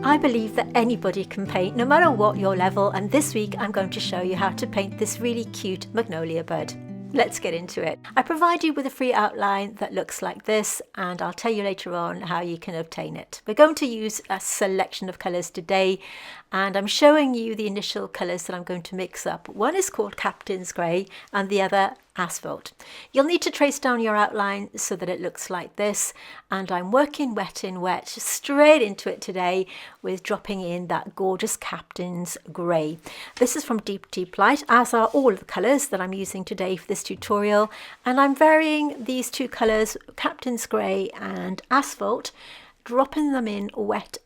I believe that anybody can paint, no matter what your level, and this week I'm going to show you how to paint this really cute magnolia bud. Let's get into it. I provide you with a free outline that looks like this, and I'll tell you later on how you can obtain it. We're going to use a selection of colours today, and I'm showing you the initial colours that I'm going to mix up. One is called Captain's Grey and the other Asphpalt. You'll need to trace down your outline so that it looks like this, and I'm working wet in wet straight into it today with dropping in that gorgeous Captain's Grey. This is from Deep Light, as are all of the colours that I'm using today for this tutorial, and I'm varying these two colours, Captain's Grey and Asphpalt, dropping them in wet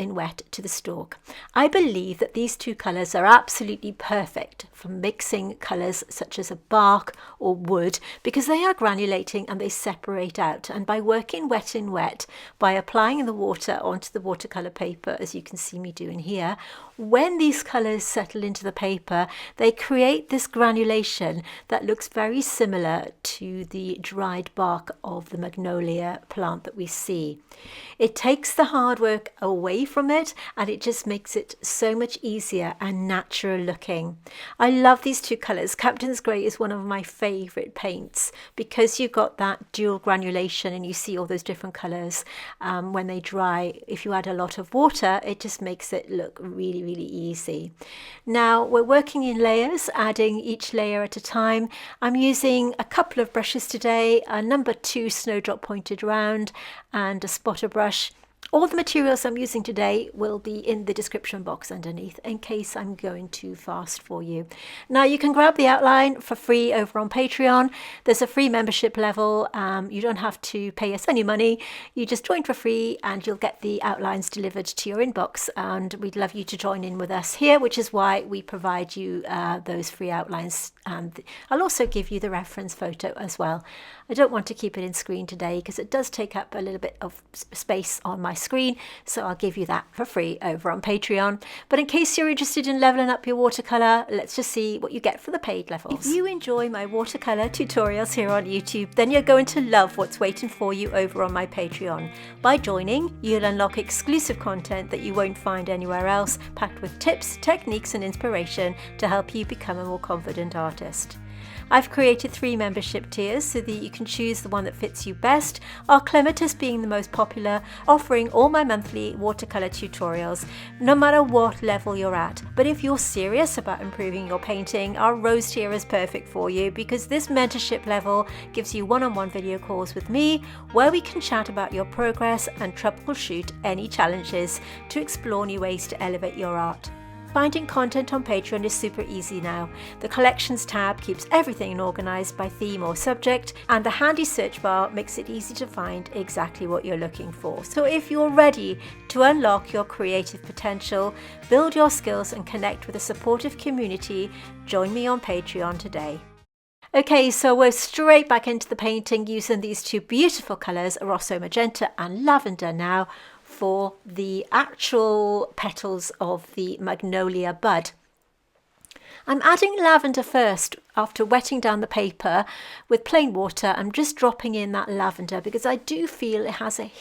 to the stalk. I believe that these two colours are absolutely perfect for mixing colours such as a bark or wood, because they are granulating and they separate out, and by working wet in wet, by applying the water onto the watercolour paper, as you can see me doing here, when these colours settle into the paper, they create this granulation that looks very similar to the dried bark of the magnolia plant that we see. It takes the hard work away from it, and it just makes it so much easier and natural looking. I love these two colours. Captain's Grey is one of my favourite paints because you've got that dual granulation and you see all those different colours when they dry. If you add a lot of water, it just makes it look really easy. Now we're working in layers, adding each layer at a time. I'm using a couple of brushes today, a number 2 snowdrop pointed round and a spotter brush. All the materials I'm using today will be in the description box underneath in case I'm going too fast for you. Now you can grab the outline for free over on Patreon. There's a free membership level. You don't have to pay us any money. You just join for free and you'll get the outlines delivered to your inbox, and we'd love you to join in with us here, which is why we provide you those free outlines, and I'll also give you the reference photo as well. I don't want to keep it in screen today because it does take up a little bit of space on my screen, so I'll give you that for free over on Patreon. But in case you're interested in leveling up your watercolour, let's just see what you get for the paid levels. If you enjoy my watercolour tutorials here on YouTube, then you're going to love what's waiting for you over on my Patreon. By joining, you'll unlock exclusive content that you won't find anywhere else, packed with tips, techniques and inspiration to help you become a more confident artist. I've created 3 membership tiers so that you can choose the one that fits you best, our Clematis being the most popular, offering all my monthly watercolour tutorials, no matter what level you're at. But if you're serious about improving your painting, our Rose tier is perfect for you, because this mentorship level gives you one-on-one video calls with me, where we can chat about your progress and troubleshoot any challenges to explore new ways to elevate your art. Finding content on Patreon is super easy now. The Collections tab keeps everything organised by theme or subject, and the handy search bar makes it easy to find exactly what you're looking for. So if you're ready to unlock your creative potential, build your skills and connect with a supportive community, join me on Patreon today. Okay, so we're straight back into the painting using these 2 beautiful colours, Rosso Magenta and Lavender now, for the actual petals of the magnolia bud. I'm adding lavender first after wetting down the paper with plain water. I'm just dropping in that lavender because I do feel it has a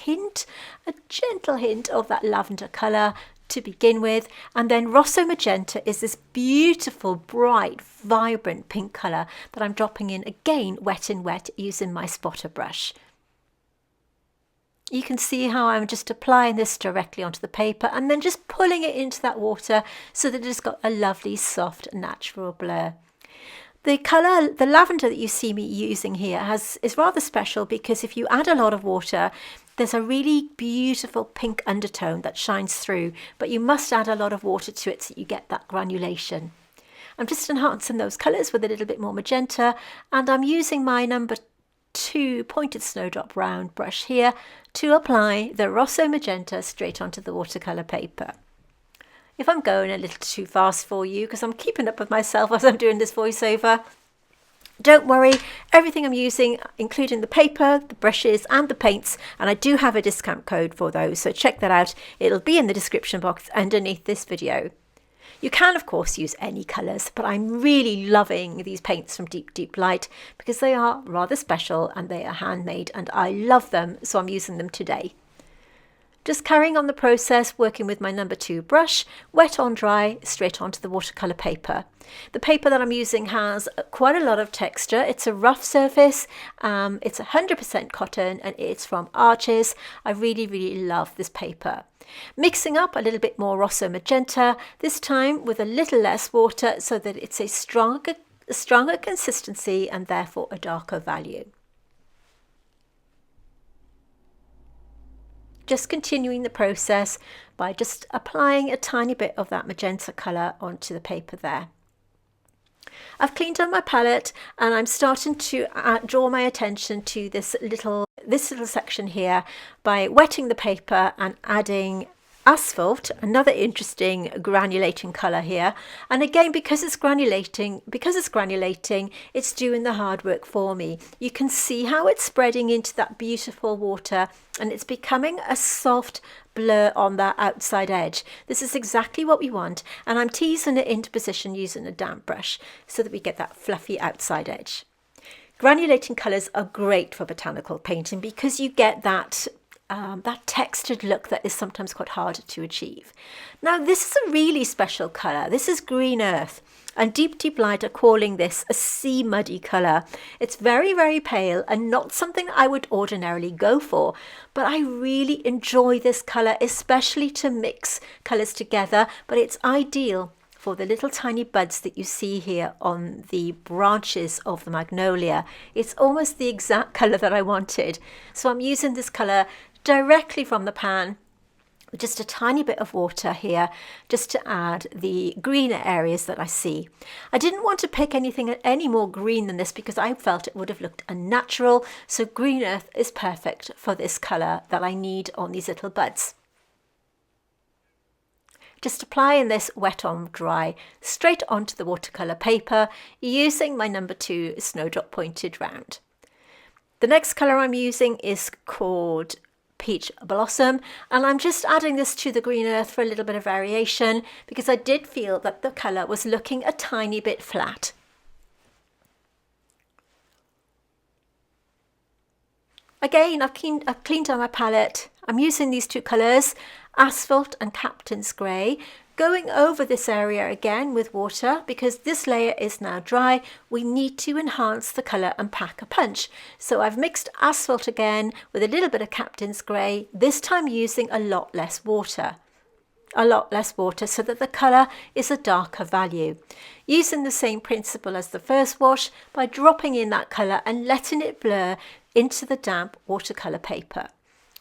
gentle hint of that lavender colour to begin with, and then Rosso Magenta is this beautiful, bright, vibrant pink colour that I'm dropping in again wet in wet using my spotter brush. You can see how I'm just applying this directly onto the paper and then just pulling it into that water so that it's got a lovely, soft, natural blur. The colour, the lavender that you see me using here is rather special because if you add a lot of water, there's a really beautiful pink undertone that shines through, but you must add a lot of water to it so you get that granulation. I'm just enhancing those colours with a little bit more magenta, and I'm using my number 2 pointed snowdrop round brush here to apply the Rosso Magenta straight onto the watercolour paper. If I'm going a little too fast for you, because I'm keeping up with myself as I'm doing this voiceover, don't worry, everything I'm using, including the paper, the brushes and the paints, and I do have a discount code for those, so check that out. It'll be in the description box underneath this video. You can, of course, use any colours, but I'm really loving these paints from Deep Light because they are rather special and they are handmade and I love them, so I'm using them today. Just carrying on the process, working with my number 2 brush, wet on dry, straight onto the watercolour paper. The paper that I'm using has quite a lot of texture. It's a rough surface, it's 100% cotton, and it's from Arches. I really love this paper. Mixing up a little bit more Rosso Magenta, this time with a little less water so that it's a stronger consistency and therefore a darker value. Just continuing the process by just applying a tiny bit of that magenta colour onto the paper there. I've cleaned on my palette and I'm starting to draw my attention to this little section here by wetting the paper and adding Asphpalt, another interesting granulating colour here. And again, because it's granulating, it's doing the hard work for me. You can see how it's spreading into that beautiful water and it's becoming a soft blur on that outside edge. This is exactly what we want, and I'm teasing it into position using a damp brush so that we get that fluffy outside edge. Granulating colours are great for botanical painting because you get that textured look that is sometimes quite hard to achieve. Now this is a really special colour. This is green earth, and Deep Light are calling this a sea muddy colour. It's very pale and not something I would ordinarily go for, but I really enjoy this colour, especially to mix colours together, but it's ideal for the little tiny buds that you see here on the branches of the magnolia. It's almost the exact colour that I wanted. So I'm using this colour directly from the pan with just a tiny bit of water here just to add the greener areas that I see. I didn't want to pick anything any more green than this because I felt it would have looked unnatural, so green earth is perfect for this colour that I need on these little buds. Just applying this wet on dry straight onto the watercolour paper using my number 2 Snowdrop Pointed Round. The next colour I'm using is called Peach Blossom, and I'm just adding this to the green earth for a little bit of variation because I did feel that the colour was looking a tiny bit flat. Again, I've cleaned on my palette. I'm using these 2 colours, Asphalt and Captain's Grey, going over this area again with water because this layer is now dry. We need to enhance the colour and pack a punch. So I've mixed Asphalt again with a little bit of Captain's Grey, this time using a lot less water so that the colour is a darker value. Using the same principle as the first wash by dropping in that colour and letting it blur into the damp watercolour paper.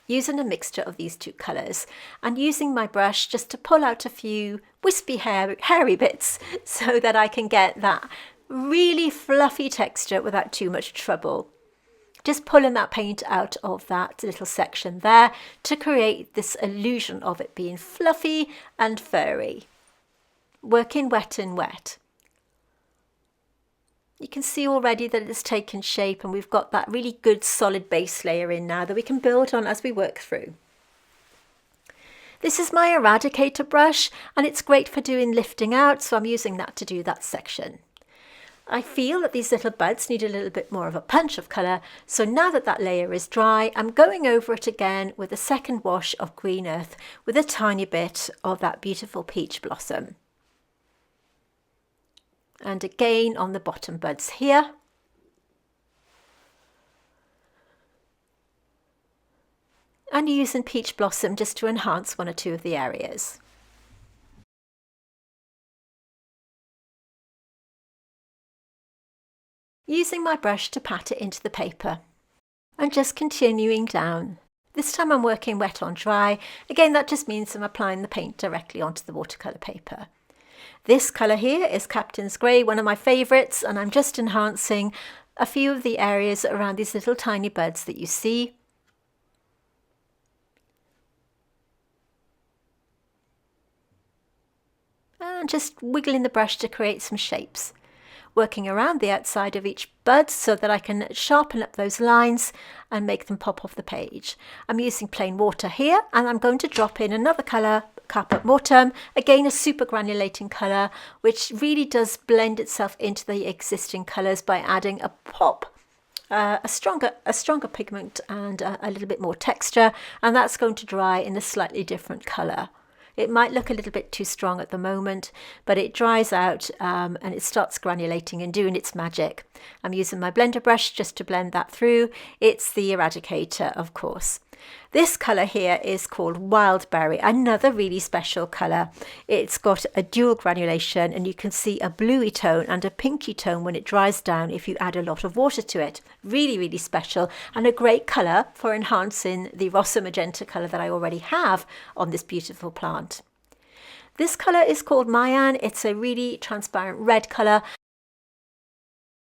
Using a mixture of these 2 colours and using my brush just to pull out a few wispy hairy bits so that I can get that really fluffy texture without too much trouble. Just pulling that paint out of that little section there to create this illusion of it being fluffy and furry. Working wet and wet. You can see already that it's taken shape and we've got that really good solid base layer in now that we can build on as we work through. This is my Eradicator brush and it's great for doing lifting out, so I'm using that to do that section. I feel that these little buds need a little bit more of a punch of colour, so now that that layer is dry, I'm going over it again with a second wash of green earth with a tiny bit of that beautiful peach blossom. And again on the bottom buds here. And using peach blossom just to enhance 1 or 2 of the areas. Using my brush to pat it into the paper. And just continuing down. This time I'm working wet on dry. Again, that just means I'm applying the paint directly onto the watercolour paper. This colour here is Captain's Grey, one of my favourites, and I'm just enhancing a few of the areas around these little tiny buds that you see. And just wiggling the brush to create some shapes. Working around the outside of each bud so that I can sharpen up those lines and make them pop off the page. I'm using plain water here and I'm going to drop in another colour, Caput Morten, again a super granulating colour which really does blend itself into the existing colours by adding a pop a stronger pigment and a little bit more texture, and that's going to dry in a slightly different colour. It might look a little bit too strong at the moment, but it dries out and it starts granulating and doing its magic. I'm using my blender brush just to blend that through. It's the Eradicator, of course. This colour here is called Wildberry, another really special colour. It's got a dual granulation, and you can see a bluey tone and a pinky tone when it dries down if you add a lot of water to it. Really, really special, and a great colour for enhancing the Rosso Magenta colour that I already have on this beautiful plant. This colour is called Mayan. It's a really transparent red colour.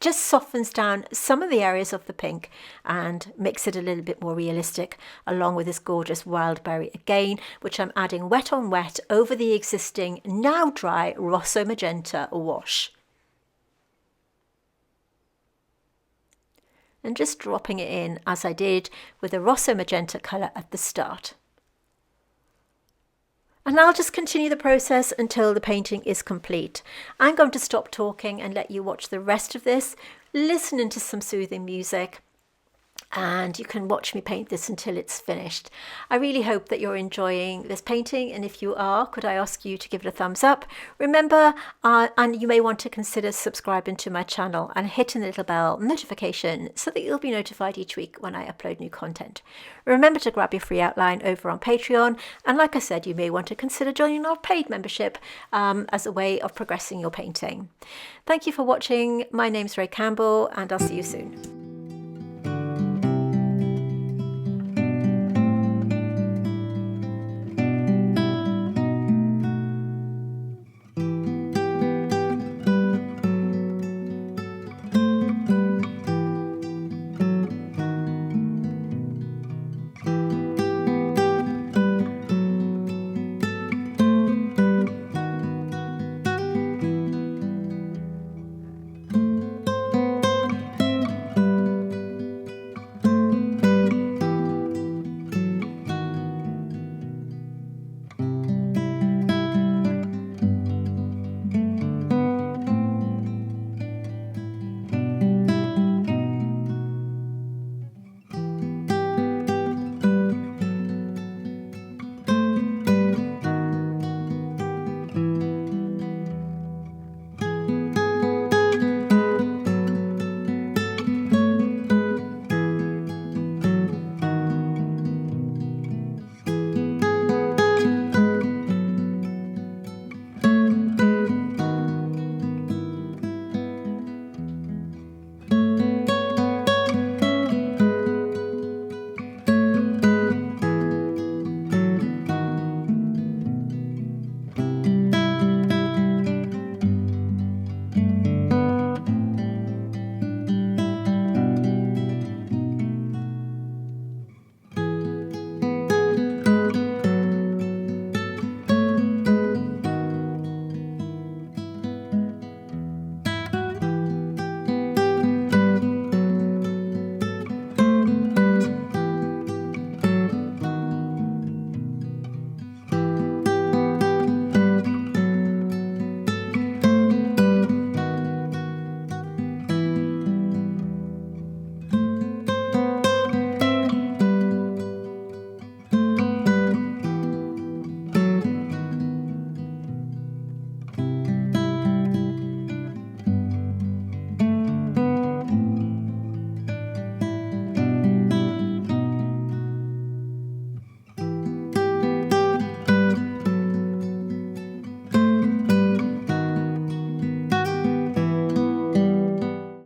Just softens down some of the areas of the pink and makes it a little bit more realistic, along with this gorgeous Wildberry again, which I'm adding wet on wet over the existing now dry Rosso Magenta wash. And just dropping it in as I did with the Rosso Magenta colour at the start. And I'll just continue the process until the painting is complete. I'm going to stop talking and let you watch the rest of this, listening to some soothing music, and you can watch me paint this until it's finished. I really hope that you're enjoying this painting, and if you are, could I ask you to give it a thumbs up? Remember, and you may want to consider subscribing to my channel and hitting the little bell notification so that you'll be notified each week when I upload new content. Remember to grab your free outline over on Patreon, and like I said, you may want to consider joining our paid membership as a way of progressing your painting. Thank you for watching. My name's Ray Campbell, and I'll see you soon.